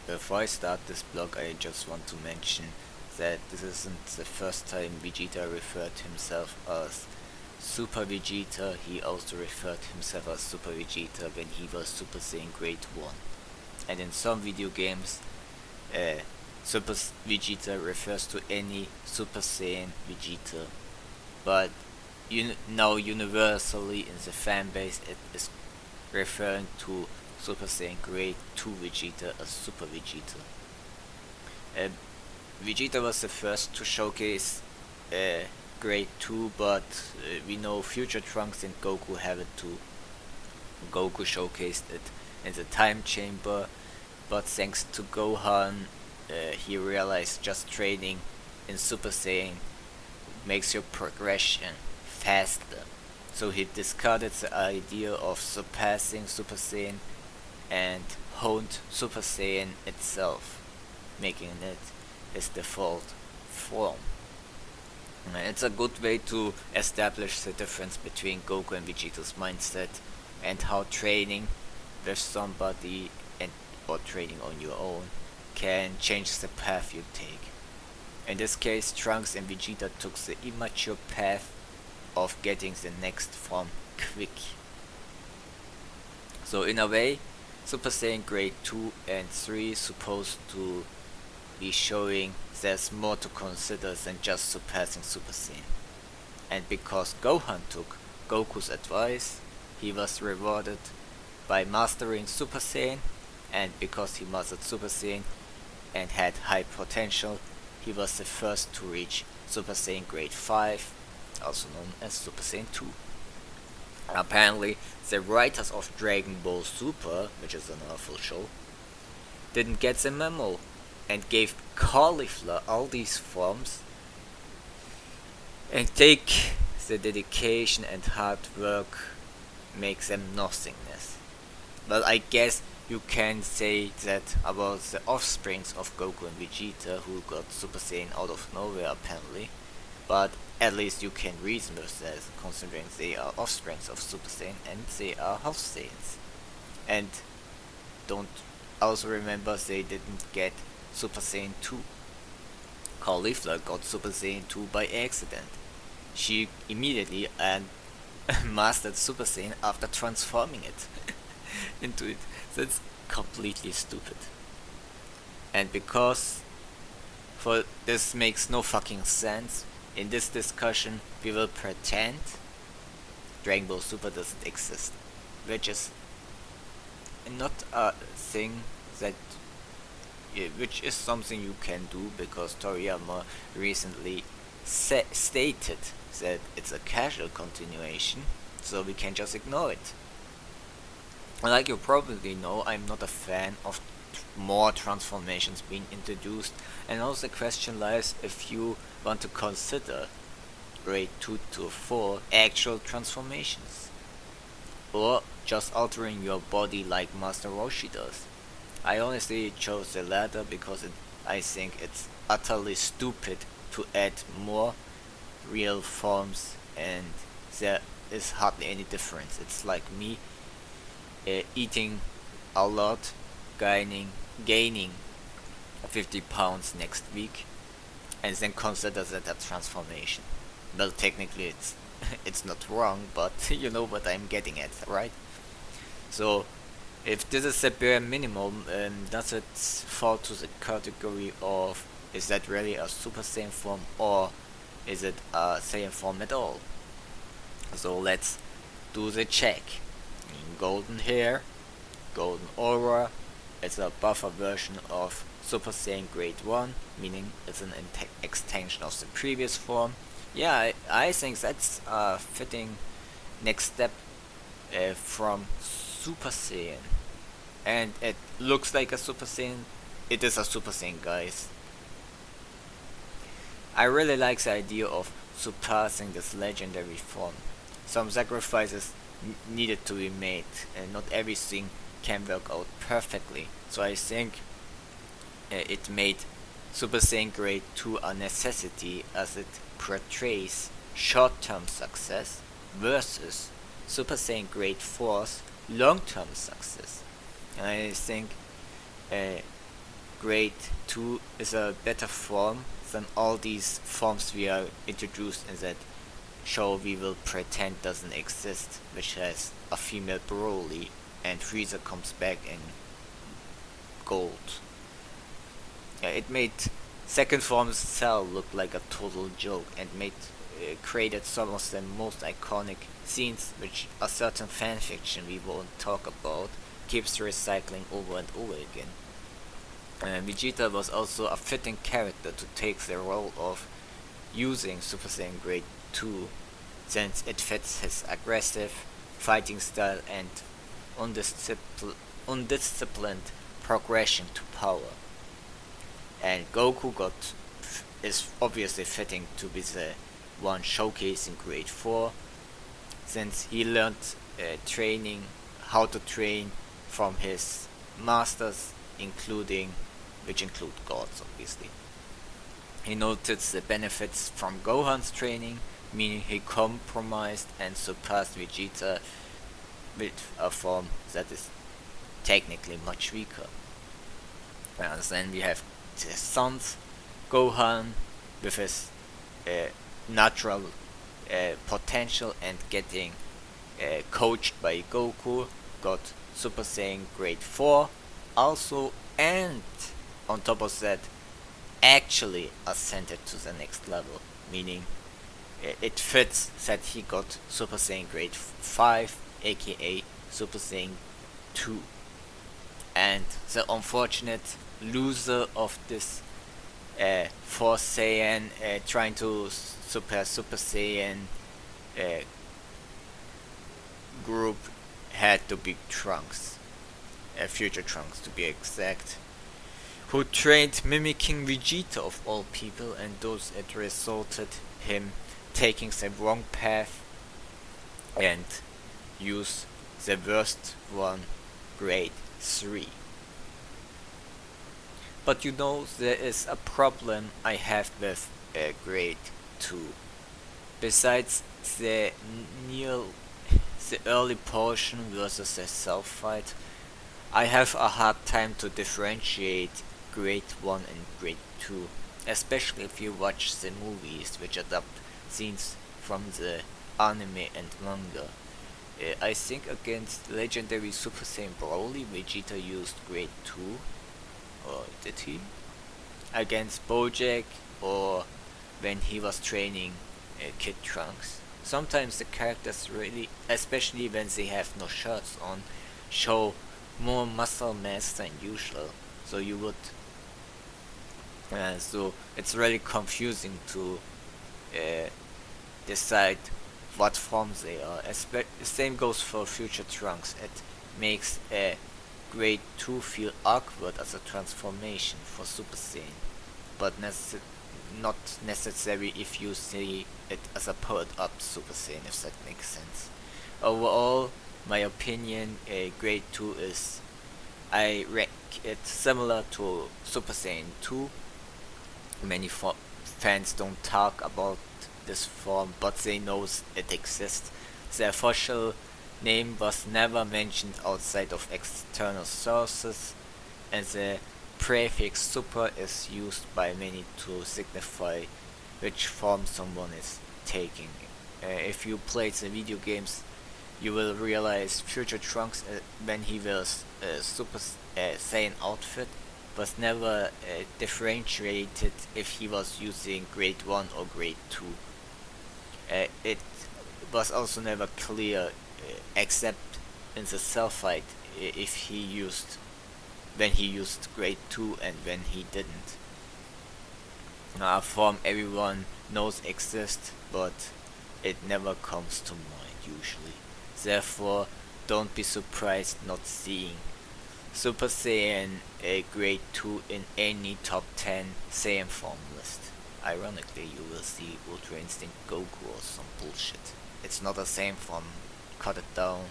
Before I start this blog, I just want to mention that this isn't the first time Vegeta referred to himself as Super Vegeta. He also referred to himself as Super Vegeta when he was Super Saiyan Grade 1. And in some video games, Super Vegeta refers to any Super Saiyan Vegeta. But now universally in the fanbase it is referring to Super Saiyan Grade 2 Vegeta as Super Vegeta. Vegeta was the first to showcase Grade 2, but we know future Trunks and Goku have it too. Goku showcased it in the time chamber, but thanks to Gohan, he realized just training in Super Saiyan makes your progression faster. So he discarded the idea of surpassing Super Saiyan and honed Super Saiyan itself, making it his default form. It's a good way to establish the difference between Goku and Vegeta's mindset and how training with somebody or training on your own can change the path you take. In this case, Trunks and Vegeta took the immature path of getting the next form quick. So in a way, Super Saiyan Grade 2 and 3 is supposed to be showing there's more to consider than just surpassing Super Saiyan. And because Gohan took Goku's advice, he was rewarded by mastering Super Saiyan, and because he mastered Super Saiyan and had high potential, he was the first to reach Super Saiyan Grade 5, also known as Super Saiyan 2. Apparently, the writers of Dragon Ball Super, which is another full show, didn't get the memo and gave Cauliflower all these forms and take the dedication and hard work makes them nothingness. Well, I guess you can say that about the offsprings of Goku and Vegeta who got Super Saiyan out of nowhere apparently, but at least you can reason with that considering they are offsprings of Super Saiyan and they are half Saiyans. And don't also remember they didn't get Super Saiyan 2. Cauliflower got Super Saiyan 2 by accident. She immediately mastered Super Saiyan after transforming it into it. That's completely stupid. And because for this makes no fucking sense, in this discussion we will pretend Dragon Ball Super doesn't exist, which is not a thing that which is something you can do because Toriyama recently stated that it's a casual continuation, so we can just ignore it. Like you probably know, I'm not a fan of more transformations being introduced, and also the question lies if you want to consider Grade 2 to 4 actual transformations, or just altering your body like Master Roshi does. I honestly chose the latter because I think it's utterly stupid to add more real forms and there is hardly any difference. It's like me eating a lot, gaining 50 pounds next week and then consider that a transformation. Well, technically it's not wrong, but you know what I'm getting at, right? So if this is the bare minimum, does it fall to the category of is that really a Super Saiyan form or is it a Saiyan form at all? So let's do the check. Golden hair, golden aura, it's a buffer version of Super Saiyan Grade 1, meaning it's an extension of the previous form. Yeah, I think that's a fitting next step from Super Saiyan. And it looks like a Super Saiyan. It is a Super Saiyan, guys. I really like the idea of surpassing this legendary form. Some sacrifices needed to be made, and not everything can work out perfectly. So I think it made Super Saiyan Grade 2 a necessity as it portrays short-term success versus Super Saiyan Grade 4's long-term success. And I think grade 2 is a better form than all these forms we are introduced in that show we will pretend doesn't exist, which has a female Broly and Frieza comes back in gold. Yeah, it made second form Cell look like a total joke and made created some of the most iconic scenes which a certain fanfiction we won't talk about keeps recycling over and over again. Vegeta was also a fitting character to take the role of using Super Saiyan Grade 2 since it fits his aggressive fighting style and undisciplined progression to power. And Goku is obviously fitting to be the one showcasing Grade 4 since he learned training how to train from his masters which include gods obviously. He noticed the benefits from Gohan's training, meaning he compromised and surpassed Vegeta with a form that is technically much weaker. And then we have his sons, Gohan, with his natural potential and getting coached by Goku, got Super Saiyan Grade 4 also, and on top of that actually ascended to the next level, meaning it fits that he got Super Saiyan Grade 5 aka Super Saiyan 2. And the unfortunate loser of this 4 Saiyan trying to surpass Super Saiyan group had to be Trunks, future Trunks to be exact, who trained mimicking Vegeta of all people, and thus it resulted him taking the wrong path and use the worst one, Grade 3. But you know, there is a problem I have with Grade 2. Besides the early portion versus the self fight, I have a hard time to differentiate Grade 1 and Grade 2, especially if you watch the movies which adapt scenes from the anime and manga. I think against legendary Super Saiyan Broly, Vegeta used Grade 2, or did he? Against Bojack, or when he was training Kid Trunks. Sometimes the characters really, especially when they have no shirts on, show more muscle mass than usual. So you would, so it's really confusing to decide what forms they are. The same goes for future Trunks. It makes a Grade 2 feel awkward as a transformation for Super Saiyan, but not necessary if you see it as a powered up Super Saiyan, if that makes sense. Overall, my opinion, Grade 2 is, I rank it similar to Super Saiyan 2. Many fans don't talk about this form, but they know it exists. The official name was never mentioned outside of external sources, and the prefix super is used by many to signify which form someone is taking. If you played the video games, you will realize future Trunks, when he wears a Super Saiyan outfit, was never differentiated if he was using Grade 1 or Grade 2. It was also never clear, except in the cell fight, when he used Grade 2 and when he didn't. A form everyone knows exists, but it never comes to mind usually. Therefore, don't be surprised not seeing Super Saiyan Grade 2 in any top 10 Saiyan form list. Ironically, you will see Ultra Instinct Goku or some bullshit. It's not a Saiyan form, cut it down.